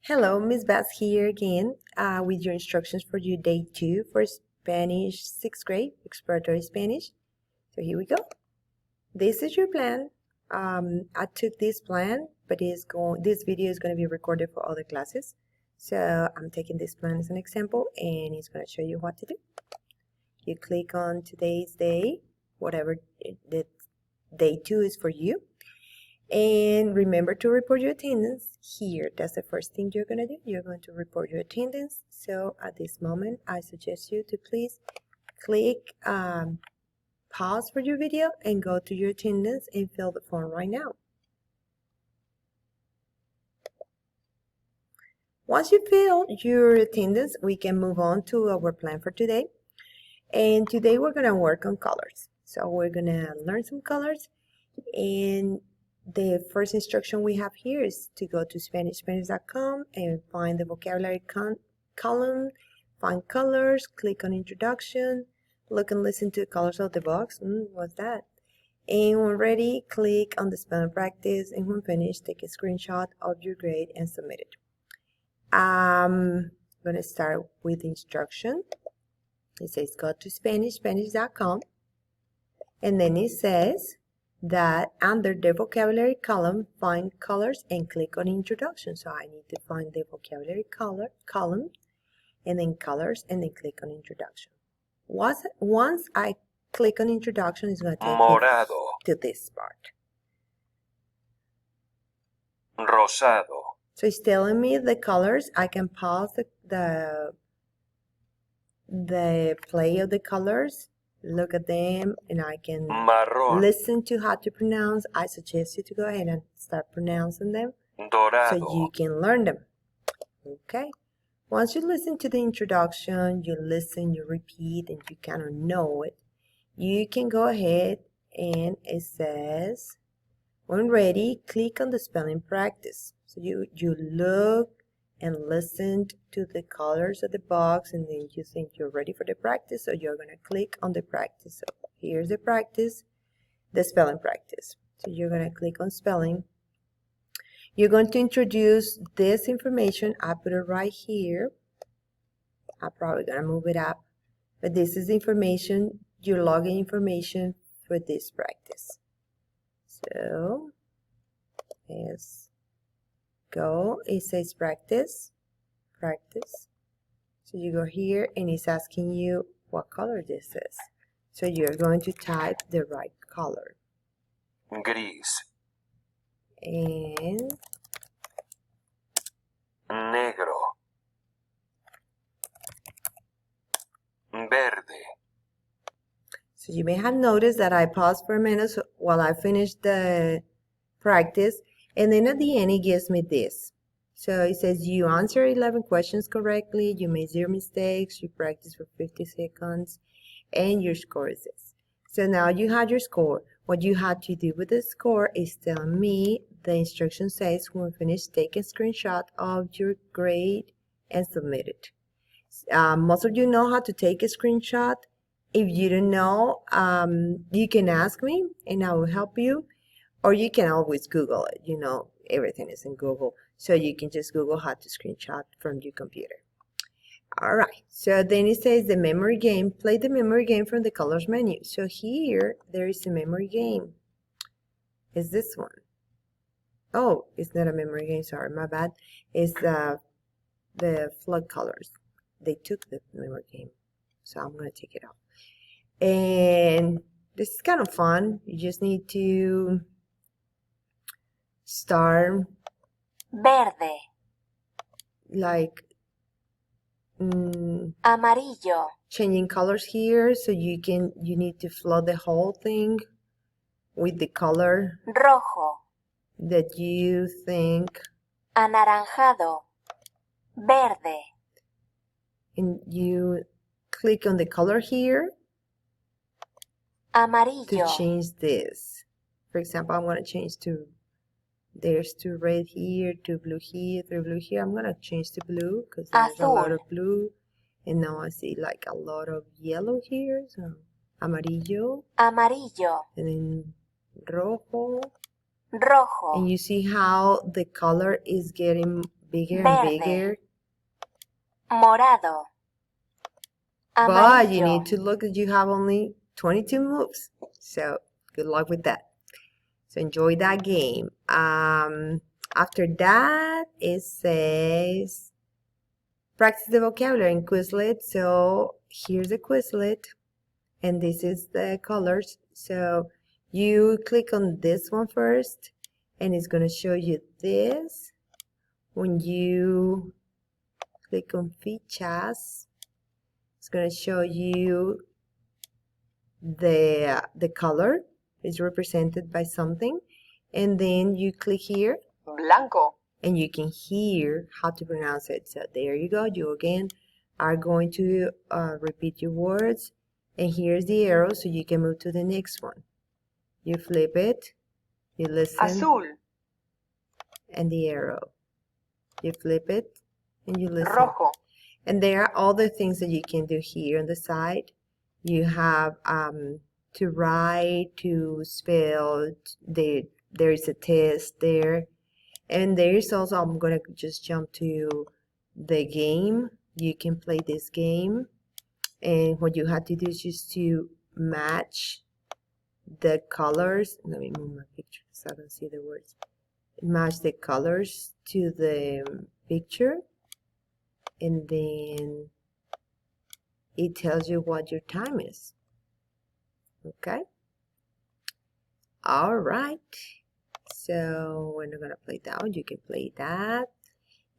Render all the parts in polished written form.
Hello, Miss Bass here again with your instructions for your day 2 for Spanish 6th grade, Exploratory Spanish. So here we go. This is your plan. I took this plan, but this video is going to be recorded for other classes. So I'm taking this plan as an example and it's going to show you what to do. You click on today's day, whatever the day 2 is for you. And remember to report your attendance here. That's the first thing you're going to do. You're going to report your attendance. So at this moment, I suggest you to please click pause for your video and go to your attendance and fill the form right now. Once you fill your attendance, we can move on to our plan for today. And today we're going to work on colors. So we're going to learn some colors, and the first instruction we have here is to go to SpanishSpanish.com and find the vocabulary column, find colors, click on introduction, look and listen to the colors of the box. What's that? And when ready, click on the spelling practice, and when finished, take a screenshot of your grade and submit it. I'm going to start with the instruction. It says go to SpanishSpanish.com, and then it says that under the vocabulary column, find colors and click on introduction. So I need to find the vocabulary column and then colors and then click on introduction. Once I click on introduction, it's going to take me to this part. Rosado. So it's telling me the colors. I can pause the play of the colors, look at them, and I can listen to how to pronounce. I suggest you to go ahead and start pronouncing them so you can learn them. Okay. Once you listen to the introduction, you listen, you repeat, and you kind of know it, you can go ahead and it says, when ready, click on the spelling practice. So you look and listen to the colors of the box, and then you think you're ready for the practice, so you're going to click on the practice. So here's the practice, the spelling practice. So you're going to click on spelling. You're going to introduce this information. I put it right here. I'm probably going to move it up, but this is information, your login information for this practice. So let's go. It says practice. So you go here and it's asking you what color this is. So you're going to type the right color. Gris. And Negro. Verde. so you may have noticed that I paused for a minute while I finished the practice, and then at the end it gives me this. So it says you answer 11 questions correctly, you made 0 mistakes, you practiced for 50 seconds, and your score is this. So now you had your score. What you had to do with the score is tell me, the instruction says when finished, take a screenshot of your grade and submit it. Most of you know how to take a screenshot. If you don't know, you can ask me and I will help you. Or you can always Google it. You know, everything is in Google. So you can just Google how to screenshot from your computer. All right. So then it says the memory game. Play the memory game from the colors menu. So here, there is a memory game. It's this one. Oh, it's not a memory game. Sorry, my bad. It's the flood colors. They took the memory game. So I'm going to take it off. And this is kind of fun. You just need to start Verde. Like Amarillo. changing colors here, so you need to flood the whole thing with the color Rojo. that you think, Anaranjado. Verde. and you click on the color here to Amarillo. change this. For example, I'm going to change to, there's to red here, to blue here, to blue here. I'm going to change to blue because there's a lot of blue. And now I see like a lot of yellow here. So amarillo. Amarillo. And then rojo. Rojo. And you see how the color is getting bigger and Verde. bigger. Morado. But you Amarillo. need to look that you have only 22 moves. So good luck with that. So enjoy that game. After that, it says practice the vocabulary in Quizlet. So here's a Quizlet, and this is the colors. So you click on this one first, and it's going to show you this. When you click on fichas, it's going to show you the color is represented by something, and then you click here, blanco, and you can hear how to pronounce it. So there you go. You again are going to repeat your words, and here's the arrow so you can move to the next one. You flip it, you listen, azul, and the arrow. You flip it and you listen. rojo, And there are other things that you can do here on the side. You have to write, to spell, there is a test there. And there is also, I'm going to just jump to the game. You can play this game. And what you have to do is just to match the colors. Let me move my picture so I don't see the words. Match the colors to the picture. And then it tells you what your time is. Okay? All right. So we're not going to play that one. You can play that.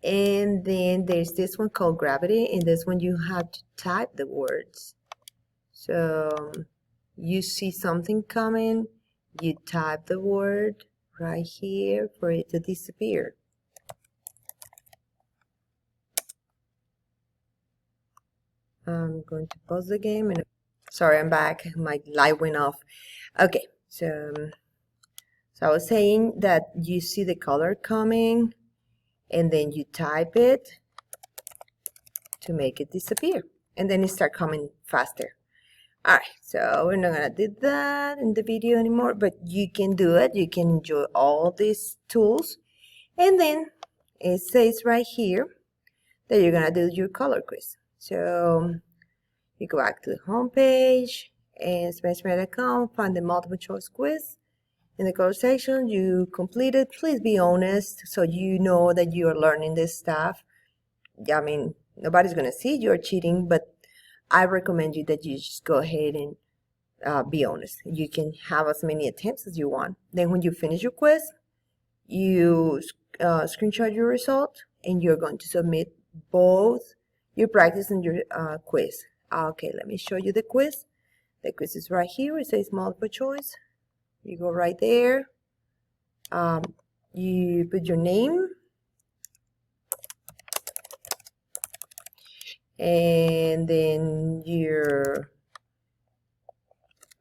And then there's this one called Gravity. And this one you have to type the words. So you see something coming. You type the word right here for it to disappear. I'm going to pause the game. And sorry, I'm back. My light went off. Okay, so I was saying that you see the color coming, and then you type it to make it disappear, and then it start coming faster. All right, so we're not gonna do that in the video anymore, but you can do it. You can enjoy all these tools, and then it says right here that you're gonna do your color quiz. So you go back to the home page and SpanishMedia.com, find the multiple choice quiz. In the color section, you complete it. Please be honest so you know that you are learning this stuff. I mean, nobody's going to see you're cheating, but I recommend you that you just go ahead and be honest. You can have as many attempts as you want. Then when you finish your quiz, you screenshot your result, and you're going to submit both your practice and your quiz. Okay, let me show you the quiz. The quiz is right here. It says multiple choice. You go right there. You put your name. And then your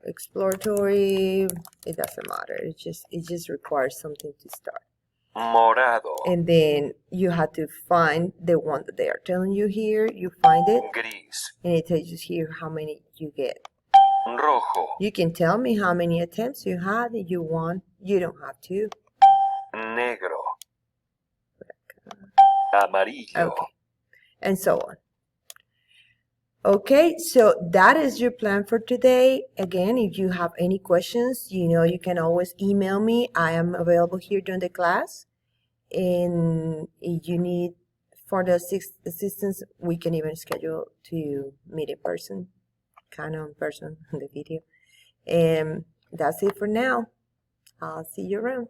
exploratory, it doesn't matter. It just requires something to start. Morado. And then you have to find the one that they are telling you here. You find it, Gris. and it tells you here how many you get. Rojo. You can tell me how many attempts you had if you want. You don't have to. Negro. Amarillo. Okay. And so on. Okay, so that is your plan for today. Again, if you have any questions, you can always email me. I am available here during the class. And if you need further assistance, we can even schedule to meet in person, kind of in person on the video. And that's it for now. I'll see you around.